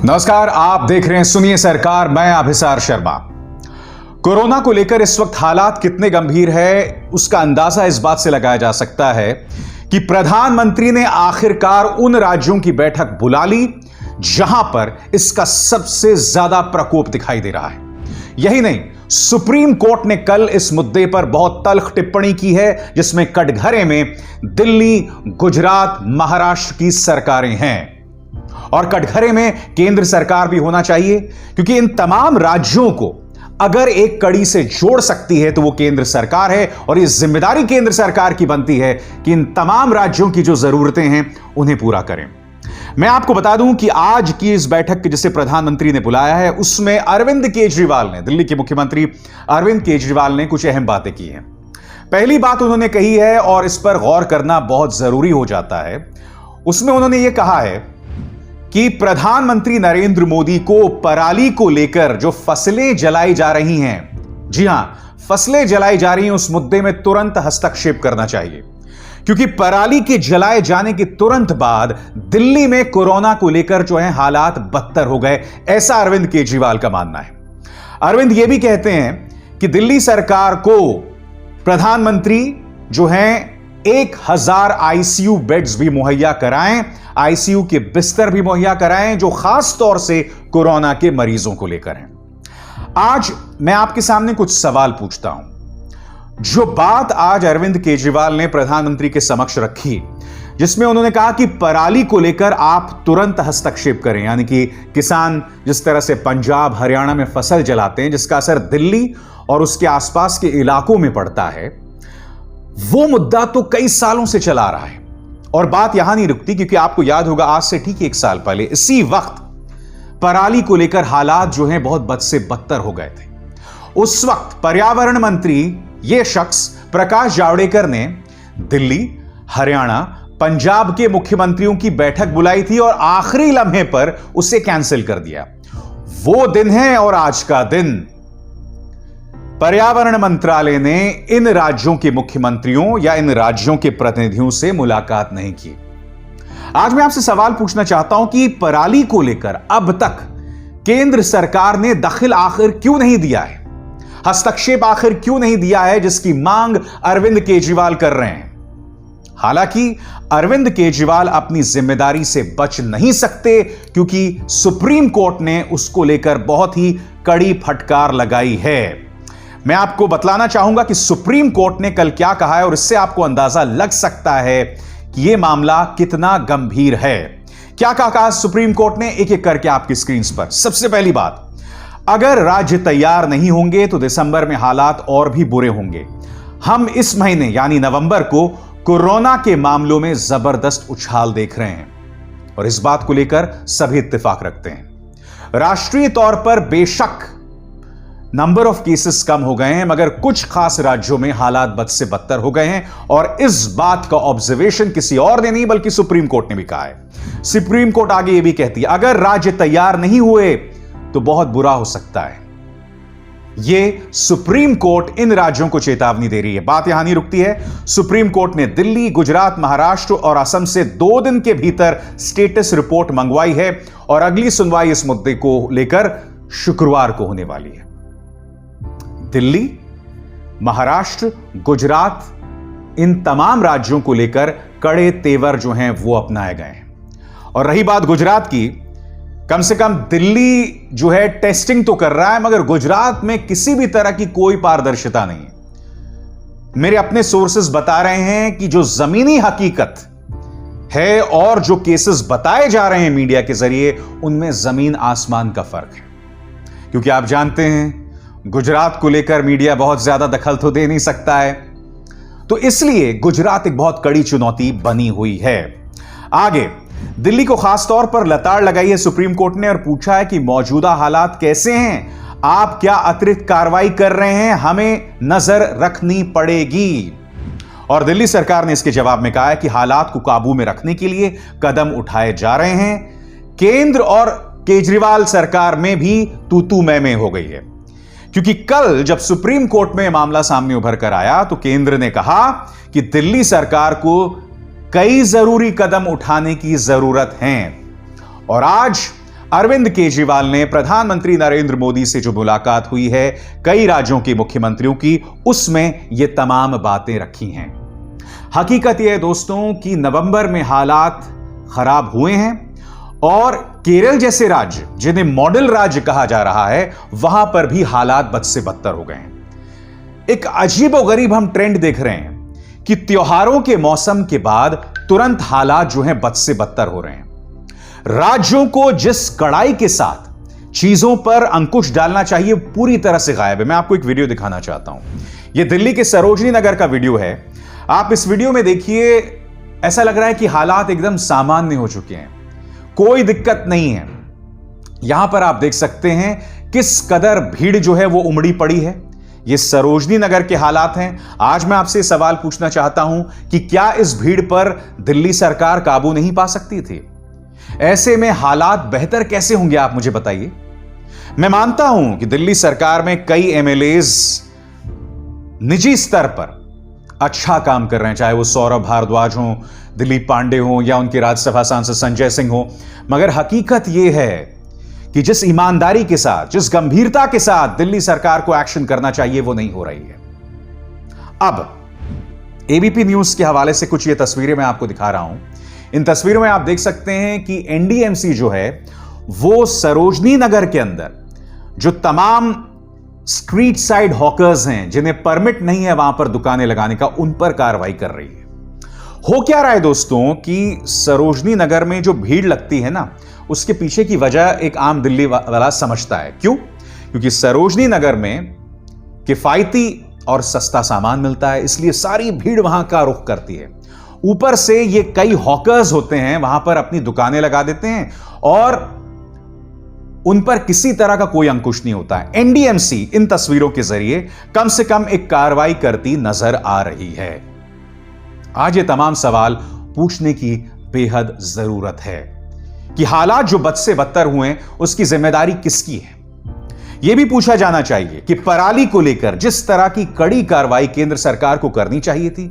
नमस्कार, आप देख रहे हैं सुनिए सरकार। मैं अभिसार शर्मा। कोरोना को लेकर इस वक्त हालात कितने गंभीर है उसका अंदाजा इस बात से लगाया जा सकता है कि प्रधानमंत्री ने आखिरकार उन राज्यों की बैठक बुला ली जहां पर इसका सबसे ज्यादा प्रकोप दिखाई दे रहा है। यही नहीं, सुप्रीम कोर्ट ने कल इस मुद्दे पर बहुत तल्ख टिप्पणी की है, जिसमें कटघरे में दिल्ली, गुजरात, महाराष्ट्र की सरकारें हैं और कटघरे में केंद्र सरकार भी होना चाहिए, क्योंकि इन तमाम राज्यों को अगर एक कड़ी से जोड़ सकती है तो वो केंद्र सरकार है और ये जिम्मेदारी केंद्र सरकार की बनती है कि इन तमाम राज्यों की जो जरूरतें हैं उन्हें पूरा करें। मैं आपको बता दूं कि आज की इस बैठक के जिसे प्रधानमंत्री ने बुलाया है उसमें अरविंद केजरीवाल ने, दिल्ली के मुख्यमंत्री अरविंद केजरीवाल ने कुछ अहम बातें की हैं। पहली बात उन्होंने कही है और इस पर गौर करना बहुत जरूरी हो जाता है। उसमें उन्होंने यह कहा है कि प्रधानमंत्री नरेंद्र मोदी को पराली को लेकर जो फसलें जलाई जा रही हैं, जी हां, फसलें जलाई जा रही हैं, उस मुद्दे में तुरंत हस्तक्षेप करना चाहिए, क्योंकि पराली के जलाए जाने के तुरंत बाद दिल्ली में कोरोना को लेकर जो है हालात बदतर हो गए, ऐसा अरविंद केजरीवाल का मानना है। अरविंद ये भी कहते हैं कि दिल्ली सरकार को प्रधानमंत्री जो है 1000 आईसीयू बेड्स भी मुहैया कराएं, आईसीयू के बिस्तर भी मुहैया कराएं, जो खास तौर से कोरोना के मरीजों को लेकर हैं। आज मैं आपके सामने कुछ सवाल पूछता हूं। जो बात आज अरविंद केजरीवाल ने प्रधानमंत्री के समक्ष रखी, जिसमें उन्होंने कहा कि पराली को लेकर आप तुरंत हस्तक्षेप करें, यानी कि किसान जिस तरह से पंजाब, हरियाणा में फसल जलाते हैं जिसका असर दिल्ली और उसके आसपास के इलाकों में पड़ता है, वो मुद्दा तो कई सालों से चला रहा है। और बात यहां नहीं रुकती, क्योंकि आपको याद होगा आज से ठीक 1 साल पहले इसी वक्त पराली को लेकर हालात जो हैं बहुत बद से बदतर हो गए थे। उस वक्त पर्यावरण मंत्री ये शख्स प्रकाश जावड़ेकर ने दिल्ली, हरियाणा, पंजाब के मुख्यमंत्रियों की बैठक बुलाई थी और आखिरी लम्हे पर उसे कैंसिल कर दिया। वो दिन है और आज का दिन पर्यावरण मंत्रालय ने इन राज्यों के मुख्यमंत्रियों या इन राज्यों के प्रतिनिधियों से मुलाकात नहीं की। आज मैं आपसे सवाल पूछना चाहता हूं कि पराली को लेकर अब तक केंद्र सरकार ने दखल आखिर क्यों नहीं दिया है, हस्तक्षेप आखिर क्यों नहीं दिया है, जिसकी मांग अरविंद केजरीवाल कर रहे हैं। हालांकि अरविंद केजरीवाल अपनी जिम्मेदारी से बच नहीं सकते, क्योंकि सुप्रीम कोर्ट ने उसको लेकर बहुत ही कड़ी फटकार लगाई है। मैं आपको बतलाना चाहूंगा कि सुप्रीम कोर्ट ने कल क्या कहा है और इससे आपको अंदाजा लग सकता है कि यह मामला कितना गंभीर है। क्या कहा सुप्रीम कोर्ट ने, एक एक करके आपकी स्क्रीन पर। सबसे पहली बात, अगर राज्य तैयार नहीं होंगे तो दिसंबर में हालात और भी बुरे होंगे। हम इस महीने यानी नवंबर को कोरोना के मामलों में जबरदस्त उछाल देख रहे हैं और इस बात को लेकर सभी इत्तेफाक रखते हैं। राष्ट्रीय तौर पर बेशक नंबर ऑफ केसेस कम हो गए हैं, मगर कुछ खास राज्यों में हालात बद से बदतर हो गए हैं और इस बात का ऑब्जर्वेशन किसी और ने नहीं बल्कि सुप्रीम कोर्ट ने भी कहा है। सुप्रीम कोर्ट आगे यह भी कहती है, अगर राज्य तैयार नहीं हुए तो बहुत बुरा हो सकता है। यह सुप्रीम कोर्ट इन राज्यों को चेतावनी दे रही है। बात यहां नहीं रुकती है। सुप्रीम कोर्ट ने दिल्ली, गुजरात, महाराष्ट्र और असम से 2 दिन के भीतर स्टेटस रिपोर्ट मंगवाई है और अगली सुनवाई इस मुद्दे को लेकर शुक्रवार को होने वाली है। दिल्ली, महाराष्ट्र, गुजरात, इन तमाम राज्यों को लेकर कड़े तेवर जो हैं वो अपनाए गए हैं। और रही बात गुजरात की, कम से कम दिल्ली जो है टेस्टिंग तो कर रहा है, मगर गुजरात में किसी भी तरह की कोई पारदर्शिता नहीं है। मेरे अपने सोर्सेस बता रहे हैं कि जो जमीनी हकीकत है और जो केसेस बताए जा रहे हैं मीडिया के जरिए, उनमें जमीन आसमान का फर्क है। क्योंकि आप जानते हैं गुजरात को लेकर मीडिया बहुत ज्यादा दखल तो दे नहीं सकता है, तो इसलिए गुजरात एक बहुत कड़ी चुनौती बनी हुई है। आगे दिल्ली को खास तौर पर लताड़ लगाई है सुप्रीम कोर्ट ने और पूछा है कि मौजूदा हालात कैसे हैं, आप क्या अतिरिक्त कार्रवाई कर रहे हैं, हमें नजर रखनी पड़ेगी। और दिल्ली सरकार ने इसके जवाब में कहा है कि हालात को काबू में रखने के लिए कदम उठाए जा रहे हैं। केंद्र और केजरीवाल सरकार में भी तू मैं हो गई है, क्योंकि कल जब सुप्रीम कोर्ट में मामला सामने उभर कर आया तो केंद्र ने कहा कि दिल्ली सरकार को कई जरूरी कदम उठाने की जरूरत है और आज अरविंद केजरीवाल ने प्रधानमंत्री नरेंद्र मोदी से जो मुलाकात हुई है कई राज्यों के मुख्यमंत्रियों की, उसमें ये तमाम बातें रखी हैं। हकीकत यह है दोस्तों कि नवंबर में हालात खराब हुए हैं और केरल जैसे राज्य जिन्हें मॉडल राज्य कहा जा रहा है, वहां पर भी हालात बद से बदतर हो गए हैं। एक अजीबोगरीब हम ट्रेंड देख रहे हैं कि त्योहारों के मौसम के बाद तुरंत हालात जो हैं बद से बदतर हो रहे हैं। राज्यों को जिस कड़ाई के साथ चीजों पर अंकुश डालना चाहिए पूरी तरह से गायब है। मैं आपको एक वीडियो दिखाना चाहता हूं। यह दिल्ली के सरोजनी नगर का वीडियो है। आप इस वीडियो में देखिए, ऐसा लग रहा है कि हालात एकदम सामान्य हो चुके हैं, कोई दिक्कत नहीं है। यहां पर आप देख सकते हैं किस कदर भीड़ जो है वो उमड़ी पड़ी है। ये सरोजनी नगर के हालात हैं। आज मैं आपसे सवाल पूछना चाहता हूं कि क्या इस भीड़ पर दिल्ली सरकार काबू नहीं पा सकती थी? ऐसे में हालात बेहतर कैसे होंगे, आप मुझे बताइए। मैं मानता हूं कि दिल्ली सरकार में कई एमएलएज निजी स्तर पर अच्छा काम कर रहे हैं, चाहे वो सौरभ भारद्वाज हो, दिलीप पांडे हो या उनके राज्यसभा सांसद संजय सिंह हो, मगर हकीकत यह है कि जिस ईमानदारी के साथ, जिस गंभीरता के साथ दिल्ली सरकार को एक्शन करना चाहिए वो नहीं हो रही है। अब एबीपी न्यूज के हवाले से कुछ ये तस्वीरें मैं आपको दिखा रहा हूं। इन तस्वीरों में आप देख सकते हैं कि एनडीएमसी जो है वो सरोजनी नगर के अंदर जो तमाम स्ट्रीट साइड हॉकर्स हैं जिन्हें परमिट नहीं है वहां पर दुकानें लगाने का, उन पर कार्रवाई कर रही है। हो क्या रहा है दोस्तों कि सरोजनी नगर में जो भीड़ लगती है ना, उसके पीछे की वजह एक आम दिल्ली वाला समझता है। क्यों? क्योंकि सरोजनी नगर में किफायती और सस्ता सामान मिलता है, इसलिए सारी भीड़ वहां का रुख करती है। ऊपर से ये कई हॉकर्स होते हैं, वहां पर अपनी दुकानें लगा देते हैं और उन पर किसी तरह का कोई अंकुश नहीं होता है। एनडीएमसी इन तस्वीरों के जरिए कम से कम एक कार्रवाई करती नजर आ रही है। आज ये तमाम सवाल पूछने की बेहद जरूरत है कि हालात जो बद से बदतर हुए उसकी जिम्मेदारी किसकी है। यह भी पूछा जाना चाहिए कि पराली को लेकर जिस तरह की कड़ी कार्रवाई केंद्र सरकार को करनी चाहिए थी,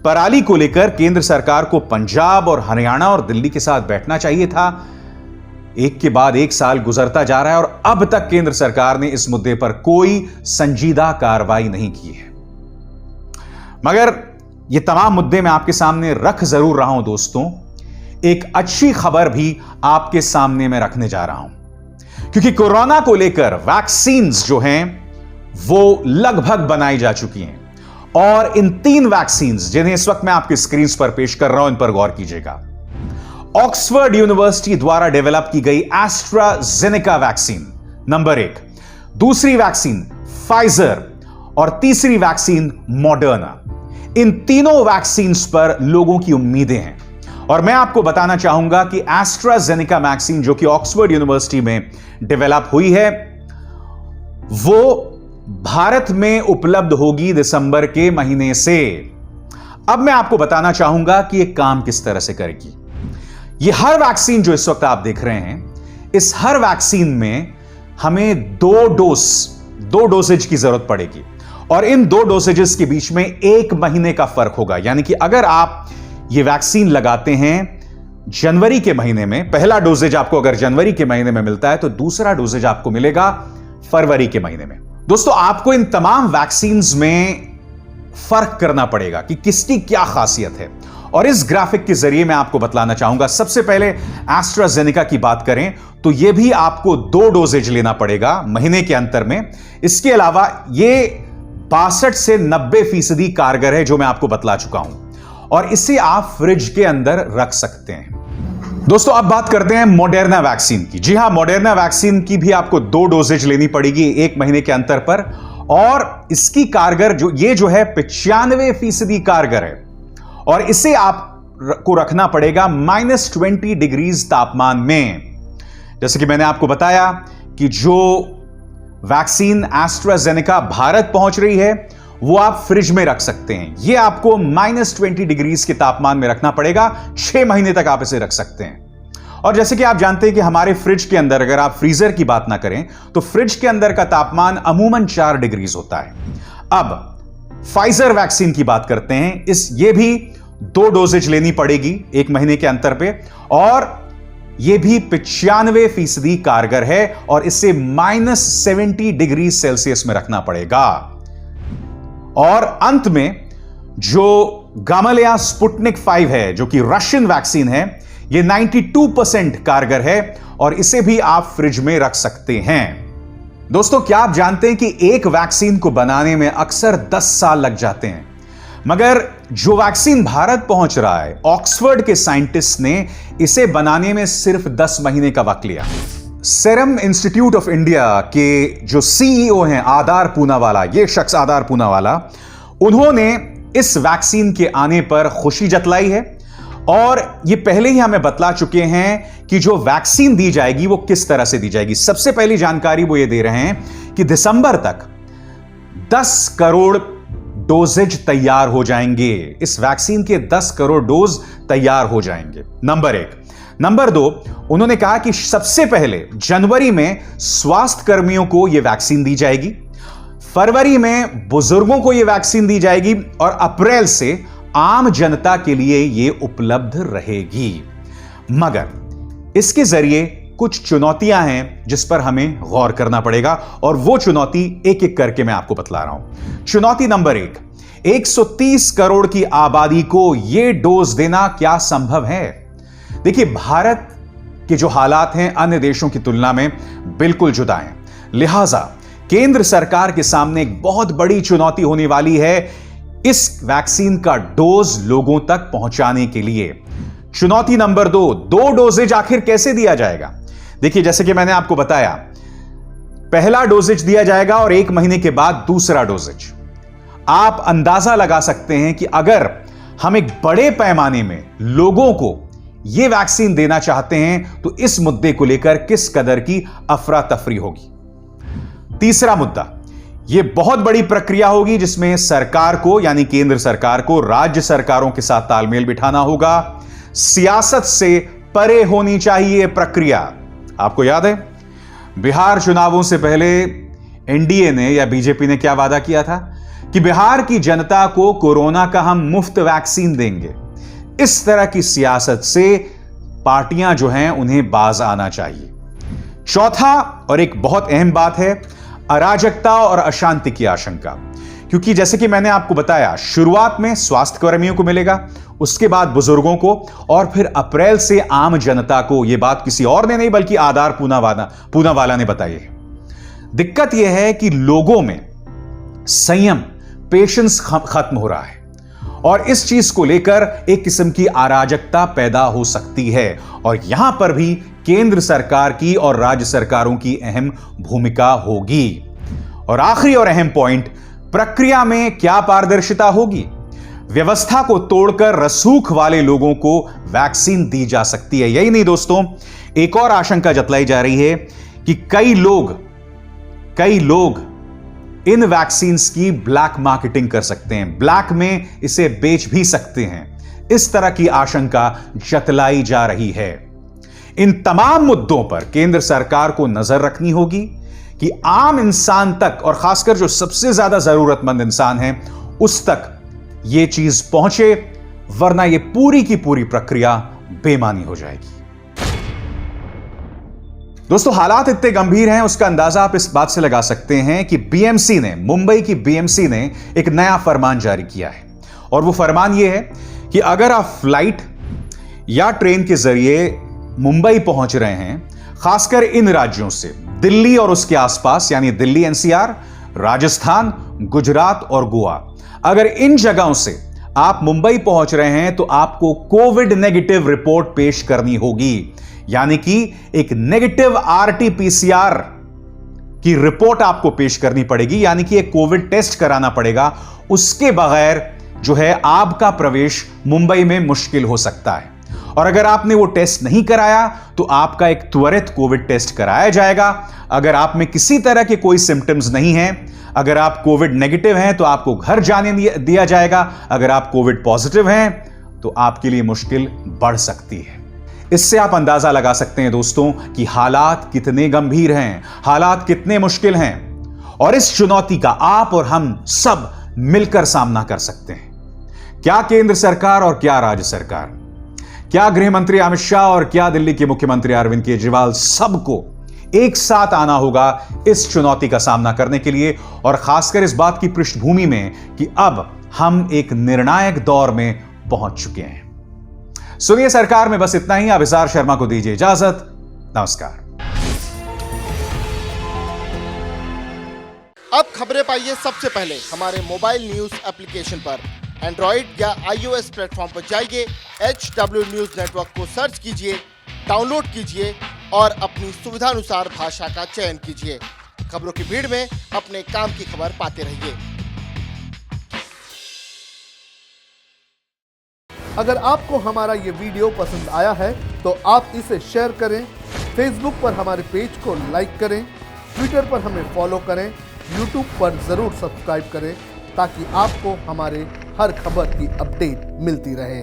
पराली को लेकर केंद्र सरकार को पंजाब और हरियाणा और दिल्ली के साथ बैठना चाहिए था। एक के बाद एक साल गुजरता जा रहा है और अब तक केंद्र सरकार ने इस मुद्दे पर कोई संजीदा कार्रवाई नहीं की है। मगर ये तमाम मुद्दे मैं आपके सामने रख जरूर रहा हूं दोस्तों। एक अच्छी खबर भी आपके सामने मैं रखने जा रहा हूं, क्योंकि कोरोना को लेकर वैक्सीन्स जो हैं वो लगभग बनाई जा चुकी हैं और इन 3 वैक्सीन्स जिन्हें इस वक्त मैं आपकी स्क्रीन पर पेश कर रहा हूं, इन पर गौर कीजिएगा। ऑक्सफोर्ड यूनिवर्सिटी द्वारा डेवलप की गई एस्ट्राजेनेका वैक्सीन नंबर 1, दूसरी वैक्सीन फाइजर और तीसरी वैक्सीन मॉडर्ना। इन तीनों वैक्सीन्स पर लोगों की उम्मीदें हैं और मैं आपको बताना चाहूंगा कि एस्ट्राजेनेका वैक्सीन जो कि ऑक्सफोर्ड यूनिवर्सिटी में डेवलप हुई है वो भारत में उपलब्ध होगी दिसंबर के महीने से। अब मैं आपको बताना चाहूंगा कि यह काम किस तरह से करेगी। यह हर वैक्सीन जो इस वक्त आप देख रहे हैं, इस हर वैक्सीन में हमें 2 डोसेज की जरूरत पड़ेगी और इन 2 डोसेजेस के बीच में 1 महीने का फर्क होगा। यानी कि अगर आप ये वैक्सीन लगाते हैं जनवरी के महीने में, पहला डोजेज आपको अगर जनवरी के महीने में मिलता है तो दूसरा डोजेज आपको मिलेगा फरवरी के महीने में। दोस्तों, आपको इन तमाम वैक्सीन्स में फर्क करना पड़ेगा कि किसकी क्या खासियत है और इस ग्राफिक के जरिए मैं आपको बतलाना चाहूंगा। सबसे पहले एस्ट्राजेनेका की बात करें तो यह भी आपको 2 डोजेज लेना पड़ेगा महीने के अंतर में। इसके अलावा यह 62 से 90% कारगर है जो मैं आपको बतला चुका हूं और इसे आप फ्रिज के अंदर रख सकते हैं। दोस्तों, अब बात करते हैं मॉडर्ना वैक्सीन की। जी हां, मॉडर्ना वैक्सीन की भी आपको 2 डोजेज लेनी पड़ेगी 1 महीने के अंतर पर और इसकी कारगर जो है 95% कारगर है और इसे आपको रखना पड़ेगा -20 डिग्री तापमान में। जैसे कि मैंने आपको बताया कि जो वैक्सीन एस्ट्राजेनेका भारत पहुंच रही है वो आप फ्रिज में रख सकते हैं। यह आपको -20 डिग्री के तापमान में रखना पड़ेगा, 6 महीने तक आप इसे रख सकते हैं। और जैसे कि आप जानते हैं कि हमारे फ्रिज के अंदर, अगर आप फ्रीजर की बात ना करें तो फ्रिज के अंदर का तापमान अमूमन 4 डिग्री होता है। अब फाइजर वैक्सीन की बात करते हैं। ये भी 2 डोजेज लेनी पड़ेगी 1 महीने के अंतर पे और यह भी 95% कारगर है और इसे -70 डिग्री सेल्सियस में रखना पड़ेगा। और अंत में जो गामालेया स्पुतनिक 5 है, जो कि रशियन वैक्सीन है, यह 92% कारगर है और इसे भी आप फ्रिज में रख सकते हैं। दोस्तों, क्या आप जानते हैं कि एक वैक्सीन को बनाने में अक्सर 10 साल लग जाते हैं, मगर जो वैक्सीन भारत पहुंच रहा है, ऑक्सफोर्ड के साइंटिस्ट ने इसे बनाने में सिर्फ 10 महीने का वक्त लिया। सीरम इंस्टीट्यूट ऑफ इंडिया के जो सीईओ हैं आदार पूनावाला, ये शख्स आदार पूनावाला, उन्होंने इस वैक्सीन के आने पर खुशी जतलाई है और ये पहले ही हमें बतला चुके हैं कि जो वैक्सीन दी जाएगी वो किस तरह से दी जाएगी। सबसे पहली जानकारी वो ये दे रहे हैं कि दिसंबर तक 10 करोड़ डोजेज तैयार हो जाएंगे। इस वैक्सीन के 10 करोड़ डोज तैयार हो जाएंगे, नंबर 1। नंबर 2, उन्होंने कहा कि सबसे पहले जनवरी में स्वास्थ्य कर्मियों को यह वैक्सीन दी जाएगी, फरवरी में बुजुर्गों को यह वैक्सीन दी जाएगी और अप्रैल से आम जनता के लिए यह उपलब्ध रहेगी। मगर इसके जरिए कुछ चुनौतियां हैं जिस पर हमें गौर करना पड़ेगा और वो चुनौती एक एक करके मैं आपको बतला रहा हूं। चुनौती नंबर 1, 130 करोड़ की आबादी को यह डोज देना क्या संभव है? देखिए, भारत के जो हालात हैं अन्य देशों की तुलना में बिल्कुल जुदा हैं, लिहाजा केंद्र सरकार के सामने एक बहुत बड़ी चुनौती होने वाली है इस वैक्सीन का डोज लोगों तक पहुंचाने के लिए। चुनौती नंबर 2, 2 डोजेज आखिर कैसे दिया जाएगा? देखिए, जैसे कि मैंने आपको बताया, पहला डोजेज दिया जाएगा और 1 महीने के बाद दूसरा डोजेज। आप अंदाजा लगा सकते हैं कि अगर हम एक बड़े पैमाने में लोगों को यह वैक्सीन देना चाहते हैं तो इस मुद्दे को लेकर किस कदर की अफरा तफरी होगी। तीसरा मुद्दा, यह बहुत बड़ी प्रक्रिया होगी जिसमें सरकार को, यानी केंद्र सरकार को राज्य सरकारों के साथ तालमेल बिठाना होगा। सियासत से परे होनी चाहिए प्रक्रिया। आपको याद है बिहार चुनावों से पहले एनडीए ने या बीजेपी ने क्या वादा किया था कि बिहार की जनता को कोरोना का हम मुफ्त वैक्सीन देंगे। इस तरह की सियासत से पार्टियां जो हैं उन्हें बाज आना चाहिए। चौथा और एक बहुत अहम बात है अराजकता और अशांति की आशंका, क्योंकि जैसे कि मैंने आपको बताया, शुरुआत में स्वास्थ्य कर्मियों को मिलेगा, उसके बाद बुजुर्गों को और फिर अप्रैल से आम जनता को। यह बात किसी और ने नहीं बल्कि आदार पूनावाला ने बताई है। दिक्कत यह है कि लोगों में संयम, पेशेंस खत्म हो रहा है और इस चीज को लेकर एक किस्म की अराजकता पैदा हो सकती है और यहां पर भी केंद्र सरकार की और राज्य सरकारों की अहम भूमिका होगी। और आखिरी और अहम पॉइंट, प्रक्रिया में क्या पारदर्शिता होगी? व्यवस्था को तोड़कर रसूख वाले लोगों को वैक्सीन दी जा सकती है। यही नहीं दोस्तों, एक और आशंका जतलाई जा रही है कि कई लोग इन वैक्सीन्स की ब्लैक मार्केटिंग कर सकते हैं, ब्लैक में इसे बेच भी सकते हैं। इस तरह की आशंका जतलाई जा रही है। इन तमाम मुद्दों पर केंद्र सरकार को नजर रखनी होगी कि आम इंसान तक, और खासकर जो सबसे ज्यादा जरूरतमंद इंसान है, उस तक यह चीज पहुंचे, वरना यह पूरी की पूरी प्रक्रिया बेमानी हो जाएगी। दोस्तों, हालात इतने गंभीर हैं, उसका अंदाजा आप इस बात से लगा सकते हैं कि बीएमसी ने, मुंबई की बीएमसी ने एक नया फरमान जारी किया है और वो फरमान यह है कि अगर आप फ्लाइट या ट्रेन के जरिए मुंबई पहुंच रहे हैं, खासकर इन राज्यों से, दिल्ली और उसके आसपास, यानी दिल्ली एनसीआर, राजस्थान, गुजरात और गोवा, अगर इन जगहों से आप मुंबई पहुंच रहे हैं तो आपको कोविड नेगेटिव रिपोर्ट पेश करनी होगी, यानी कि एक नेगेटिव आरटी-पीसीआर की रिपोर्ट आपको पेश करनी पड़ेगी, यानी कि एक कोविड टेस्ट कराना पड़ेगा। उसके बगैर जो है आपका प्रवेश मुंबई में मुश्किल हो सकता है। और अगर आपने वो टेस्ट नहीं कराया तो आपका एक त्वरित कोविड टेस्ट कराया जाएगा। अगर आप में किसी तरह के कोई सिम्टम्स नहीं हैं, अगर आप कोविड नेगेटिव हैं तो आपको घर जाने दिया जाएगा। अगर आप कोविड पॉजिटिव हैं तो आपके लिए मुश्किल बढ़ सकती है। इससे आप अंदाजा लगा सकते हैं दोस्तों कि हालात कितने गंभीर हैं, हालात कितने मुश्किल हैं और इस चुनौती का आप और हम सब मिलकर सामना कर सकते हैं। क्या केंद्र सरकार और क्या राज्य सरकार, क्या गृह मंत्री अमित शाह और क्या दिल्ली के मुख्यमंत्री अरविंद केजरीवाल, सबको एक साथ आना होगा इस चुनौती का सामना करने के लिए, और खासकर इस बात की पृष्ठभूमि में कि अब हम एक निर्णायक दौर में पहुंच चुके हैं। सुनिए सरकार में बस इतना ही। अभिसार शर्मा को दीजिए इजाजत। नमस्कार। अब खबरें पाइए सबसे पहले हमारे मोबाइल न्यूज एप्लीकेशन पर। एंड्रॉइड या iOS प्लेटफॉर्म पर जाइए, HW न्यूज नेटवर्क को सर्च कीजिए, डाउनलोड कीजिए और अपनी सुविधानुसार भाषा का चयन कीजिए। खबरों की भीड़ में अपने काम की खबर पाते रहिए। अगर आपको हमारा ये वीडियो पसंद आया है तो आप इसे शेयर करें, फेसबुक पर हमारे पेज को लाइक करें, ट्विटर पर हमें फॉलो करें, यूट्यूब पर जरूर सब्सक्राइब करें ताकि आपको हमारे हर खबर की अपडेट मिलती रहे।